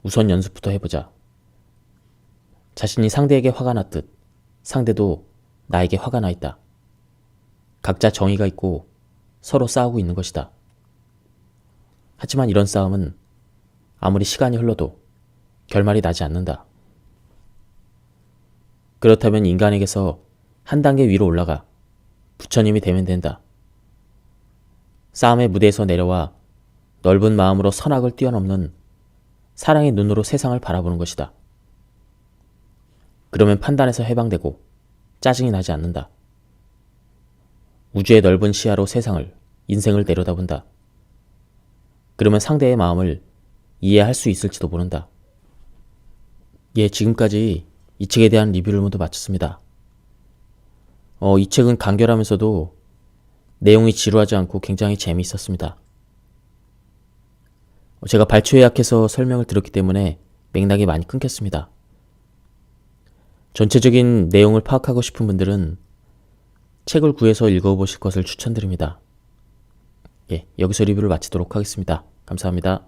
우선 연습부터 해보자. 자신이 상대에게 화가 났듯 상대도 나에게 화가 나 있다. 각자 정의가 있고 서로 싸우고 있는 것이다. 하지만 이런 싸움은 아무리 시간이 흘러도 결말이 나지 않는다. 그렇다면 인간에게서 한 단계 위로 올라가 부처님이 되면 된다. 싸움의 무대에서 내려와 넓은 마음으로 선악을 뛰어넘는 사랑의 눈으로 세상을 바라보는 것이다. 그러면 판단에서 해방되고 짜증이 나지 않는다. 우주의 넓은 시야로 세상을, 인생을 내려다본다. 그러면 상대의 마음을 이해할 수 있을지도 모른다. 예, 지금까지 이 책에 대한 리뷰를 모두 마쳤습니다. 이 책은 간결하면서도 내용이 지루하지 않고 굉장히 재미있었습니다. 제가 발초에 약해서 설명을 드렸기 때문에 맥락이 많이 끊겼습니다. 전체적인 내용을 파악하고 싶은 분들은 책을 구해서 읽어보실 것을 추천드립니다. 예, 여기서 리뷰를 마치도록 하겠습니다. 감사합니다.